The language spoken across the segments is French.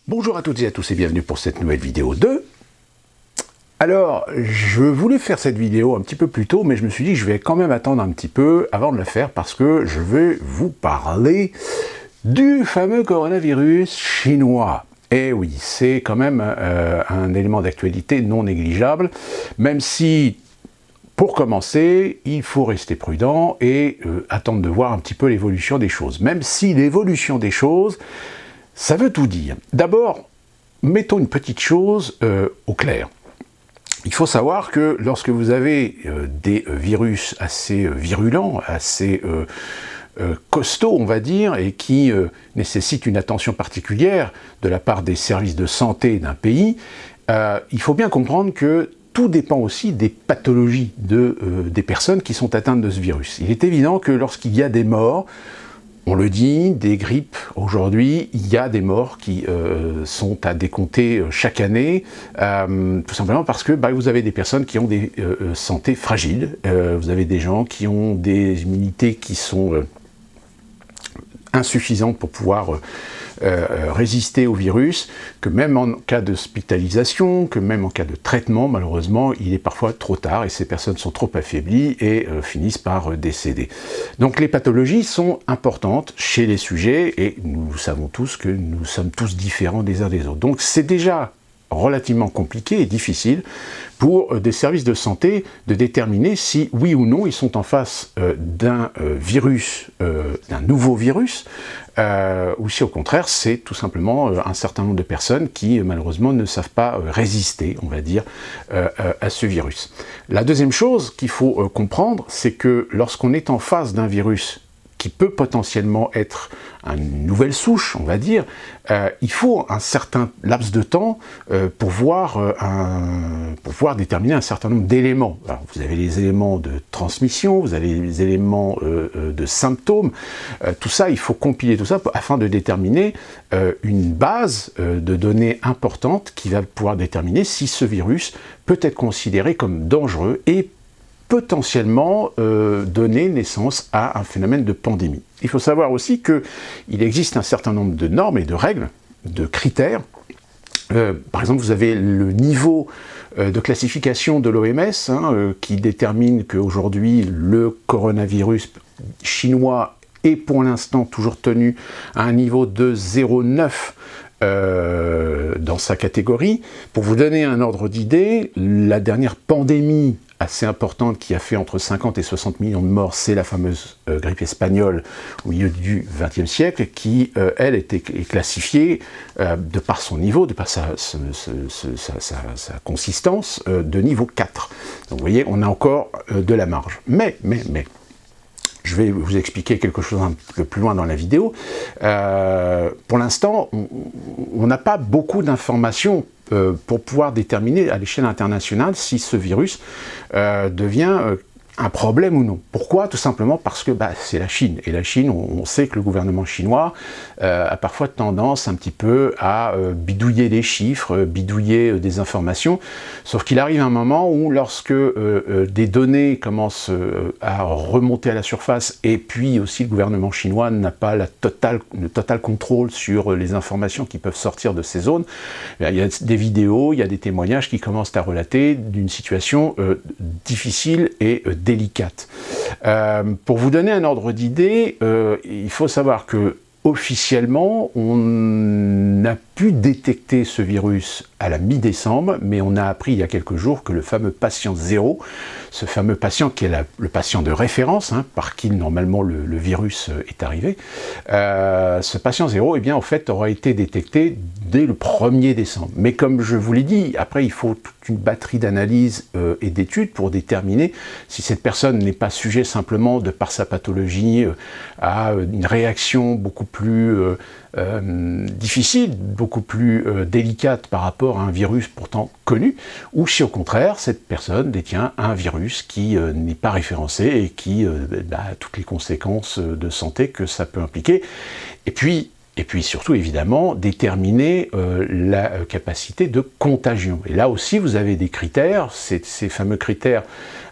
Bonjour à toutes et à tous et bienvenue pour cette nouvelle vidéo de... Alors, je voulais faire cette vidéo un petit peu plus tôt, mais je me suis dit que je vais quand même attendre un petit peu avant de la faire parce que je vais vous parler du fameux coronavirus chinois. Et oui, c'est quand même un élément d'actualité non négligeable, même si, pour commencer, il faut rester prudent et attendre de voir un petit peu l'évolution des choses. Même si l'évolution des choses, ça veut tout dire. D'abord, mettons une petite chose au clair. Il faut savoir que lorsque vous avez des virus assez virulents, assez costauds, on va dire, et qui nécessitent une attention particulière de la part des services de santé d'un pays, il faut bien comprendre que tout dépend aussi des pathologies des personnes qui sont atteintes de ce virus. Il est évident que lorsqu'il y a des morts, on le dit, des grippes, aujourd'hui, il y a des morts qui sont à décompter chaque année, tout simplement parce que vous avez des personnes qui ont des santé fragiles, vous avez des gens qui ont des immunités qui sont insuffisantes pour pouvoir résister au virus, que même en cas d'hospitalisation, que même en cas de traitement, malheureusement, il est parfois trop tard et ces personnes sont trop affaiblies et finissent par décéder. Donc les pathologies sont importantes chez les sujets et nous savons tous que nous sommes tous différents des uns des autres. Donc c'est déjà relativement compliqué et difficile pour des services de santé de déterminer si oui ou non ils sont en face d'un virus, d'un nouveau virus, ou si au contraire c'est tout simplement un certain nombre de personnes qui malheureusement ne savent pas résister, on va dire, à ce virus. La deuxième chose qu'il faut comprendre, c'est que lorsqu'on est en face d'un virus qui peut potentiellement être une nouvelle souche, on va dire, il faut un certain laps de temps pour pouvoir déterminer un certain nombre d'éléments. Vous avez les éléments de transmission, vous avez les éléments de symptômes, tout ça, il faut compiler tout ça afin de déterminer une base de données importante qui va pouvoir déterminer si ce virus peut être considéré comme dangereux et potentiellement donner naissance à un phénomène de pandémie. Il faut savoir aussi qu'il existe un certain nombre de normes et de règles, de critères. Par exemple, vous avez le niveau de classification de l'OMS qui détermine qu'aujourd'hui le coronavirus chinois est pour l'instant toujours tenu à un niveau de 0,9 dans sa catégorie. Pour vous donner un ordre d'idée, la dernière pandémie assez importante qui a fait entre 50 et 60 millions de morts, c'est la fameuse grippe espagnole au milieu du XXe siècle, qui, elle, est classifiée de par son niveau, de par sa consistance, de niveau 4. Donc vous voyez, on a encore de la marge. Mais, je vais vous expliquer quelque chose un peu plus loin dans la vidéo. Pour l'instant, on n'a pas beaucoup d'informations pour pouvoir déterminer à l'échelle internationale si ce virus devient un problème ou non. Pourquoi? Tout simplement parce que c'est la Chine. Et la Chine, on sait que le gouvernement chinois a parfois tendance un petit peu à bidouiller des chiffres, bidouiller des informations. Sauf qu'il arrive un moment où lorsque des données commencent à remonter à la surface et puis aussi le gouvernement chinois n'a pas le total contrôle sur les informations qui peuvent sortir de ces zones, il y a des vidéos, il y a des témoignages qui commencent à relater d'une situation difficile et délicate. Pour vous donner un ordre d'idée, il faut savoir que officiellement, on n'a pu détecter ce virus à la mi-décembre, mais on a appris il y a quelques jours que le fameux patient 0, ce fameux patient qui est le patient de référence, par qui normalement le virus est arrivé, ce patient 0, eh bien, en fait, aura été détecté dès le 1er décembre. Mais comme je vous l'ai dit, après, il faut toute une batterie d'analyses et d'études pour déterminer si cette personne n'est pas sujet simplement, de par sa pathologie, à une réaction beaucoup plus difficile, beaucoup plus délicate par rapport à un virus pourtant connu, ou si au contraire cette personne détient un virus qui n'est pas référencé et qui a toutes les conséquences de santé que ça peut impliquer. Et puis surtout, évidemment, déterminer la capacité de contagion. Et là aussi, vous avez des critères, ces fameux critères,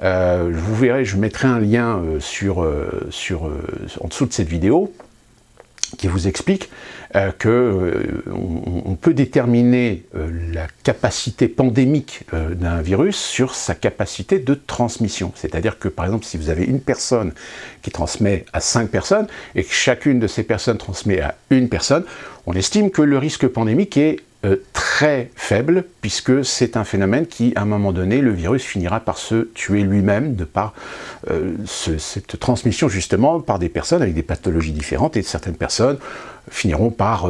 vous verrez, je mettrai un lien en dessous de cette vidéo, qui vous explique qu'on peut déterminer la capacité pandémique d'un virus sur sa capacité de transmission. C'est-à-dire que, par exemple, si vous avez une personne qui transmet à 5 personnes et que chacune de ces personnes transmet à une personne, on estime que le risque pandémique est très faible, puisque c'est un phénomène qui, à un moment donné, le virus finira par se tuer lui-même de par cette transmission justement par des personnes avec des pathologies différentes, et certaines personnes finiront par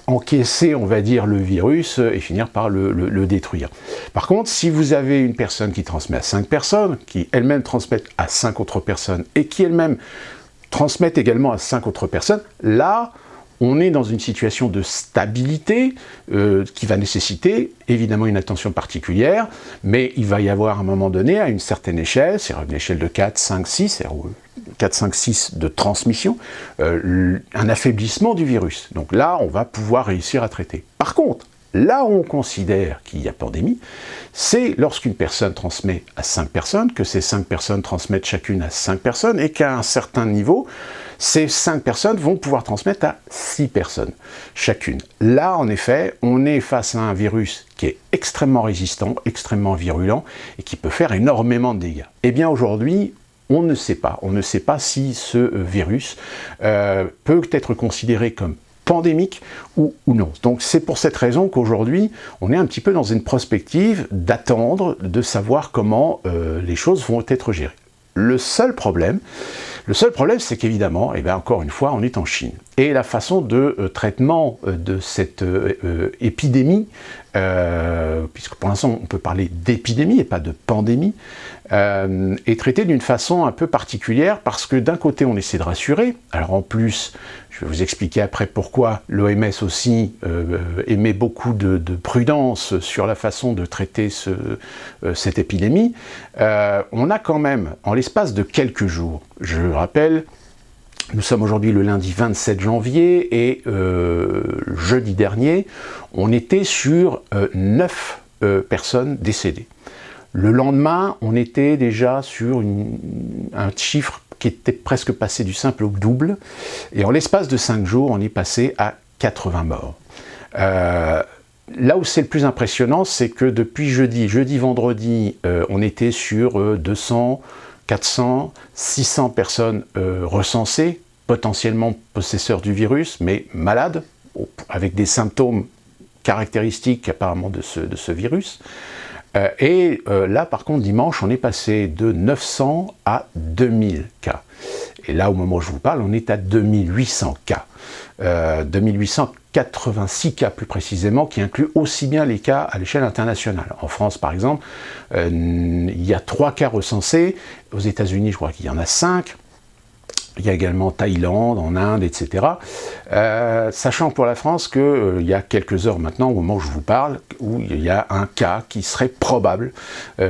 encaisser, on va dire, le virus et finir par le détruire. Par contre, si vous avez une personne qui transmet à 5 personnes, qui elle-même transmettent à 5 autres personnes, et qui elle-même transmettent également à 5 autres personnes, là, on est dans une situation de stabilité qui va nécessiter évidemment une attention particulière, mais il va y avoir à un moment donné, à une certaine échelle, c'est-à-dire une échelle de 4, 5, 6, c'est-à-dire 4, 5, 6 de transmission, un affaiblissement du virus. Donc là, on va pouvoir réussir à traiter. Par contre, là où on considère qu'il y a pandémie, c'est lorsqu'une personne transmet à 5 personnes, que ces 5 personnes transmettent chacune à 5 personnes, et qu'à un certain niveau, ces 5 personnes vont pouvoir transmettre à 6 personnes chacune. Là, en effet, on est face à un virus qui est extrêmement résistant, extrêmement virulent, et qui peut faire énormément de dégâts. Eh bien, aujourd'hui, on ne sait pas. On ne sait pas si ce virus peut être considéré comme pandémique ou non. Donc c'est pour cette raison qu'aujourd'hui, on est un petit peu dans une prospective d'attendre, de savoir comment les choses vont être gérées. Le seul problème, c'est qu'évidemment, encore une fois, on est en Chine. Et la façon de traitement de cette épidémie, puisque pour l'instant on peut parler d'épidémie et pas de pandémie, est traitée d'une façon un peu particulière, parce que d'un côté on essaie de rassurer, alors en plus, je vais vous expliquer après pourquoi l'OMS aussi émet beaucoup de prudence sur la façon de traiter cette épidémie. On a quand même, en l'espace de quelques jours, je rappelle, nous sommes aujourd'hui le lundi 27 janvier et jeudi dernier, on était sur 9 personnes décédées. Le lendemain, on était déjà sur un chiffre qui était presque passé du simple au double, et en l'espace de 5 jours, on est passé à 80 morts. Là où c'est le plus impressionnant, c'est que depuis jeudi-vendredi, on était sur 200, 400, 600 personnes recensées, potentiellement possesseurs du virus, mais malades, avec des symptômes caractéristiques apparemment de ce virus. Là, par contre, dimanche, on est passé de 900 à 2000 cas. Et là, au moment où je vous parle, on est à 2800 cas. 2886 cas plus précisément, qui inclut aussi bien les cas à l'échelle internationale. En France, par exemple, il y a 3 cas recensés. Aux États-Unis, je crois qu'il y en a 5. Il y a également Thaïlande, en Inde, etc. Sachant pour la France qu'il y a quelques heures maintenant, au moment où je vous parle, où il y a un cas qui serait probable,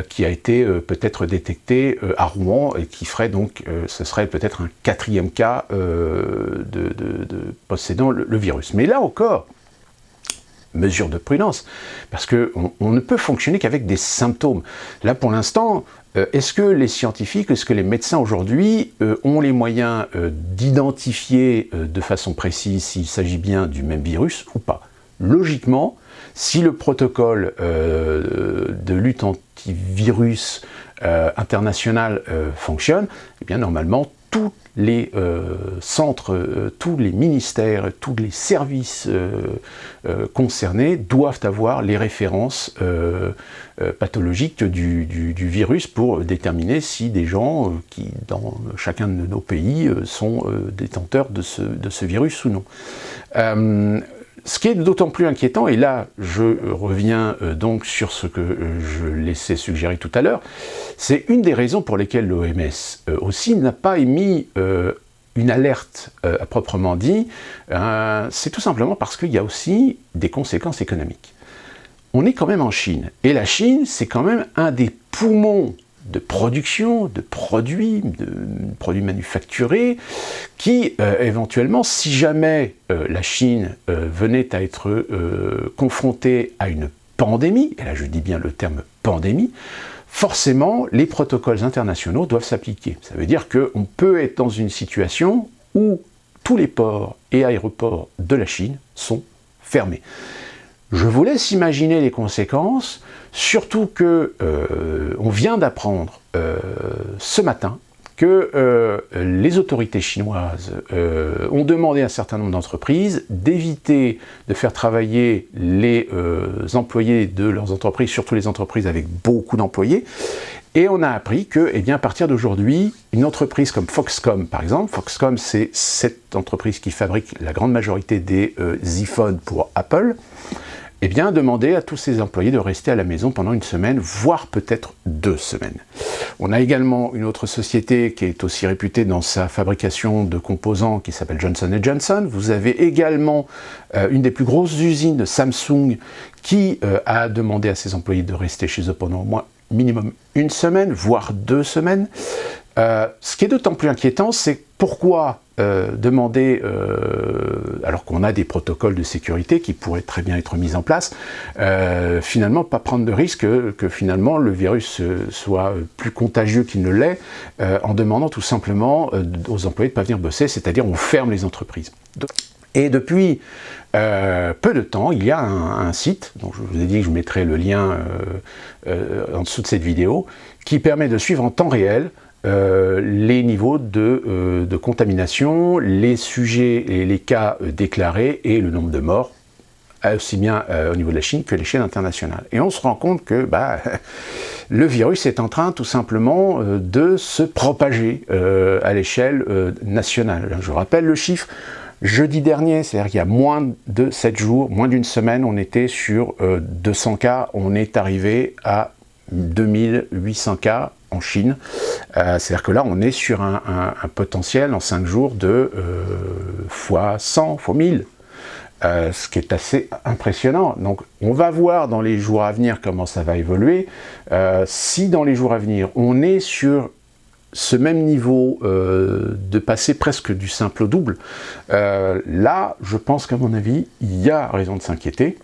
qui a été peut-être détecté à Rouen, et qui ferait donc, ce serait peut-être un 4e cas possédant le virus. Mais là encore, mesure de prudence, parce qu'on ne peut fonctionner qu'avec des symptômes. Là, pour l'instant, est-ce que les scientifiques, est-ce que les médecins aujourd'hui ont les moyens d'identifier de façon précise s'il s'agit bien du même virus ou pas? Logiquement, si le protocole de lutte antivirus international fonctionne, eh bien normalement tous les centres, tous les ministères, tous les services concernés doivent avoir les références pathologiques du virus pour déterminer si des gens qui, dans chacun de nos pays, sont détenteurs de ce virus ou non. Ce qui est d'autant plus inquiétant, et là je reviens donc sur ce que je laissais suggérer tout à l'heure, c'est une des raisons pour lesquelles l'OMS aussi n'a pas émis une alerte à proprement dit, c'est tout simplement parce qu'il y a aussi des conséquences économiques. On est quand même en Chine, et la Chine c'est quand même un des poumons de production, de produits manufacturés, qui éventuellement, si jamais la Chine venait à être confrontée à une pandémie, et là je dis bien le terme pandémie, forcément les protocoles internationaux doivent s'appliquer. Ça veut dire qu'on peut être dans une situation où tous les ports et aéroports de la Chine sont fermés. Je vous laisse imaginer les conséquences, surtout que on vient d'apprendre ce matin que les autorités chinoises ont demandé à un certain nombre d'entreprises d'éviter de faire travailler les employés de leurs entreprises, surtout les entreprises avec beaucoup d'employés. Et on a appris que, eh bien, à partir d'aujourd'hui, une entreprise comme Foxconn, par exemple, Foxconn, c'est cette entreprise qui fabrique la grande majorité des iPhones pour Apple, eh bien, demandait à tous ses employés de rester à la maison pendant une semaine, voire peut-être 2 semaines. On a également une autre société qui est aussi réputée dans sa fabrication de composants, qui s'appelle Johnson & Johnson. Vous avez également une des plus grosses usines de Samsung qui a demandé à ses employés de rester chez eux pendant au moins minimum 1 semaine, voire 2 semaines. Ce qui est d'autant plus inquiétant, c'est pourquoi demander, alors qu'on a des protocoles de sécurité qui pourraient très bien être mis en place, finalement pas prendre de risque que finalement le virus soit plus contagieux qu'il ne l'est, en demandant tout simplement aux employés de ne pas venir bosser, c'est-à-dire on ferme les entreprises. Et depuis peu de temps, il y a un site, dont je vous ai dit que je mettrai le lien en dessous de cette vidéo, qui permet de suivre en temps réel les niveaux de contamination, les sujets et les cas déclarés et le nombre de morts, aussi bien au niveau de la Chine que l'échelle internationale. Et on se rend compte que le virus est en train tout simplement de se propager à l'échelle nationale. Je rappelle le chiffre. Jeudi dernier, c'est-à-dire qu'il y a moins de 7 jours, moins d'une semaine, on était sur 200 cas, on est arrivé à 2800 cas en Chine. C'est-à-dire que là, on est sur un potentiel en 5 jours de fois 100, fois 1000. Ce qui est assez impressionnant. Donc on va voir dans les jours à venir comment ça va évoluer. Si dans les jours à venir, on est sur ce même niveau de passer presque du simple au double, là, je pense qu'à mon avis, il y a raison de s'inquiéter.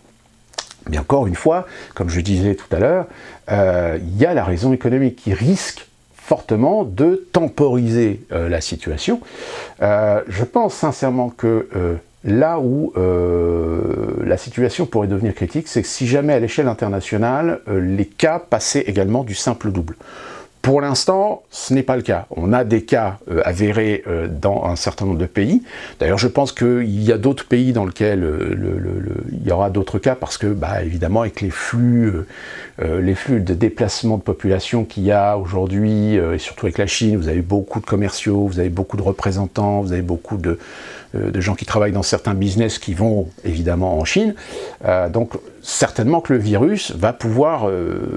Mais encore une fois, comme je disais tout à l'heure, il y a la raison économique qui risque fortement de temporiser la situation. Je pense sincèrement que là où la situation pourrait devenir critique, c'est que si jamais à l'échelle internationale, les cas passaient également du simple au double. Pour l'instant, ce n'est pas le cas. On a des cas avérés dans un certain nombre de pays. D'ailleurs, je pense qu'il y a d'autres pays dans lesquels il y aura d'autres cas parce que, évidemment, avec les flux de déplacement de population qu'il y a aujourd'hui, et surtout avec la Chine, vous avez beaucoup de commerciaux, vous avez beaucoup de représentants, vous avez beaucoup de gens qui travaillent dans certains business qui vont évidemment en Chine. Donc certainement que le virus va pouvoir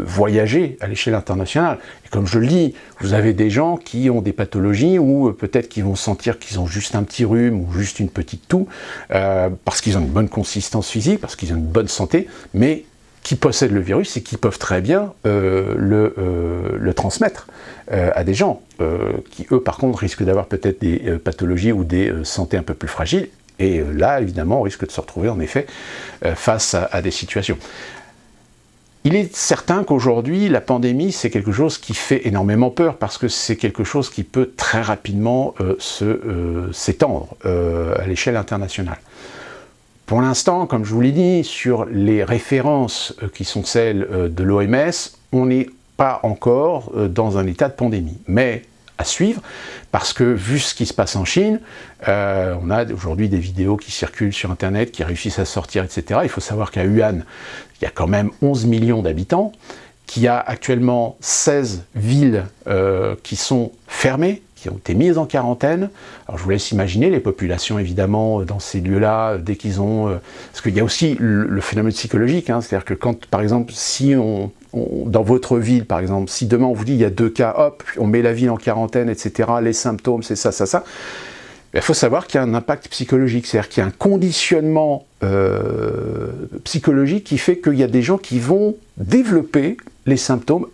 voyager à l'échelle internationale. Et comme je le dis, vous avez des gens qui ont des pathologies ou peut-être qu'ils vont sentir qu'ils ont juste un petit rhume ou juste une petite toux, parce qu'ils ont une bonne consistance physique, parce qu'ils ont une bonne santé, mais qui possèdent le virus et qui peuvent très bien le transmettre à des gens qui, eux, par contre, risquent d'avoir peut-être des pathologies ou des santé un peu plus fragiles. Et là, évidemment, on risque de se retrouver, en effet, face à des situations. Il est certain qu'aujourd'hui, la pandémie, c'est quelque chose qui fait énormément peur, parce que c'est quelque chose qui peut très rapidement s'étendre à l'échelle internationale. Pour l'instant, comme je vous l'ai dit, sur les références qui sont celles de l'OMS, on n'est pas encore dans un état de pandémie. Mais à suivre, parce que vu ce qui se passe en Chine, on a aujourd'hui des vidéos qui circulent sur Internet, qui réussissent à sortir, etc. Il faut savoir qu'à Wuhan, il y a quand même 11 millions d'habitants, qu'il y a actuellement 16 villes qui sont fermées, qui ont été mises en quarantaine. Alors je vous laisse imaginer les populations, évidemment, dans ces lieux-là, dès qu'ils ont... parce qu'il y a aussi le phénomène psychologique, hein, c'est-à-dire que quand, par exemple, si dans votre ville, par exemple, si demain on vous dit il y a 2 cas, hop, on met la ville en quarantaine, etc., les symptômes, c'est ça, il faut savoir qu'il y a un impact psychologique, c'est-à-dire qu'il y a un conditionnement psychologique qui fait qu'il y a des gens qui vont développer les symptômes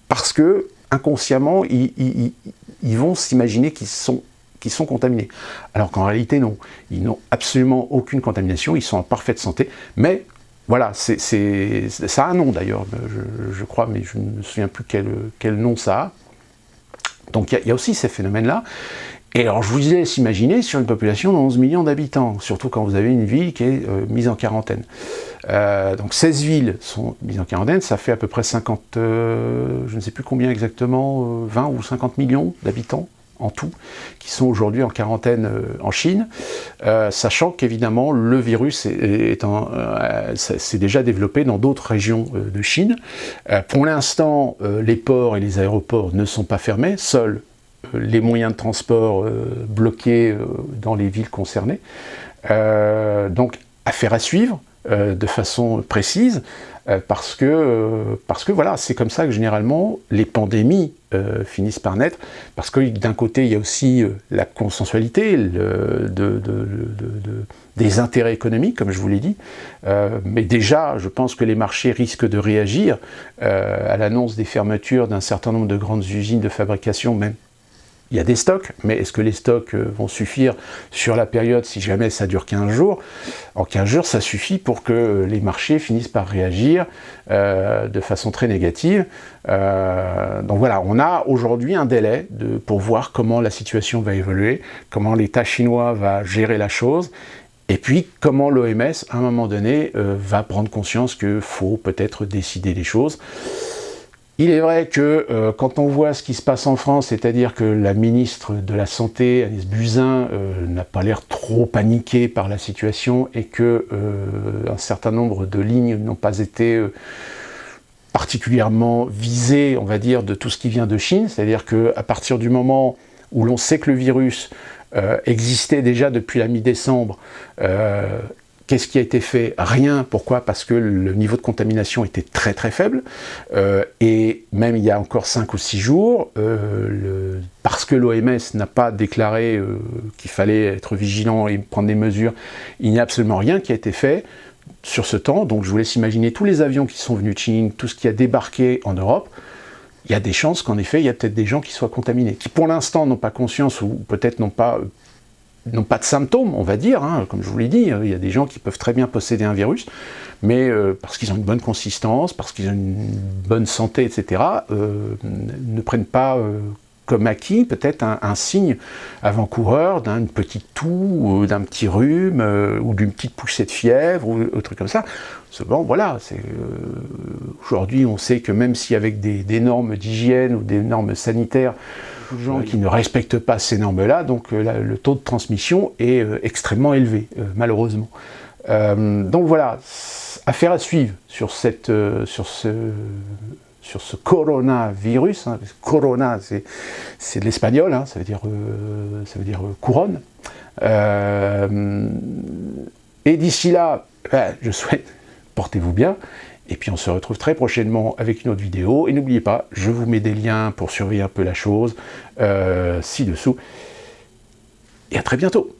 parce que, inconsciemment, ils vont s'imaginer qu'ils sont contaminés. Alors qu'en réalité, non. Ils n'ont absolument aucune contamination, ils sont en parfaite santé, mais voilà, ça a un nom d'ailleurs, je crois, mais je ne me souviens plus quel nom ça a. Donc il y a aussi ces phénomènes-là. Et alors je vous laisse imaginer sur une population de 11 millions d'habitants, surtout quand vous avez une ville qui est mise en quarantaine. Donc 16 villes sont mises en quarantaine, ça fait à peu près 50, je ne sais plus combien exactement, 20 ou 50 millions d'habitants en tout, qui sont aujourd'hui en quarantaine en Chine, sachant qu'évidemment le virus s'est déjà développé dans d'autres régions de Chine. Pour l'instant, les ports et les aéroports ne sont pas fermés, seuls les moyens de transport bloqués dans les villes concernées. Donc, affaire à suivre de façon précise, parce que voilà, c'est comme ça que généralement les pandémies finissent par naître, parce que d'un côté il y a aussi la consensualité des intérêts économiques, comme je vous l'ai dit, mais déjà je pense que les marchés risquent de réagir à l'annonce des fermetures d'un certain nombre de grandes usines de fabrication, même. Il y a des stocks, mais est-ce que les stocks vont suffire sur la période si jamais ça dure 15 jours? En 15 jours, ça suffit pour que les marchés finissent par réagir de façon très négative. Donc voilà, on a aujourd'hui un délai pour voir comment la situation va évoluer, comment l'État chinois va gérer la chose, et puis comment l'OMS, à un moment donné, va prendre conscience qu'il faut peut-être décider les choses. Il est vrai que quand on voit ce qui se passe en France, c'est-à-dire que la ministre de la Santé, Agnès Buzyn, n'a pas l'air trop paniquée par la situation et que un certain nombre de lignes n'ont pas été particulièrement visées, on va dire, de tout ce qui vient de Chine, c'est-à-dire qu'à partir du moment où l'on sait que le virus existait déjà depuis la mi-décembre, qu'est-ce qui a été fait? Rien. Pourquoi? Parce que le niveau de contamination était très très faible. Et même il y a encore 5 ou 6 jours, parce que l'OMS n'a pas déclaré qu'il fallait être vigilant et prendre des mesures, il n'y a absolument rien qui a été fait sur ce temps. Donc je vous laisse imaginer tous les avions qui sont venus de Chine, tout ce qui a débarqué en Europe. Il y a des chances qu'en effet, il y a peut-être des gens qui soient contaminés, qui pour l'instant n'ont pas conscience ou peut-être n'ont pas de symptômes, on va dire, hein, comme je vous l'ai dit, il y a des gens qui peuvent très bien posséder un virus, mais parce qu'ils ont une bonne consistance, parce qu'ils ont une bonne santé, etc., ne prennent pas comme acquis peut-être un signe avant-coureur d'une petite toux, d'un petit rhume, ou d'une petite poussée de fièvre, ou un truc comme ça. Bon, voilà, aujourd'hui on sait que même si avec des normes d'hygiène ou des normes sanitaires, de gens qui ne respectent pas ces normes-là, donc le taux de transmission est extrêmement élevé, malheureusement. Donc voilà, affaire à suivre sur ce coronavirus. Hein. Corona, c'est de l'espagnol, hein, ça veut dire couronne. Et d'ici là, je souhaite, portez-vous bien. Et puis on se retrouve très prochainement avec une autre vidéo. Et n'oubliez pas, je vous mets des liens pour surveiller un peu la chose ci-dessous. Et à très bientôt.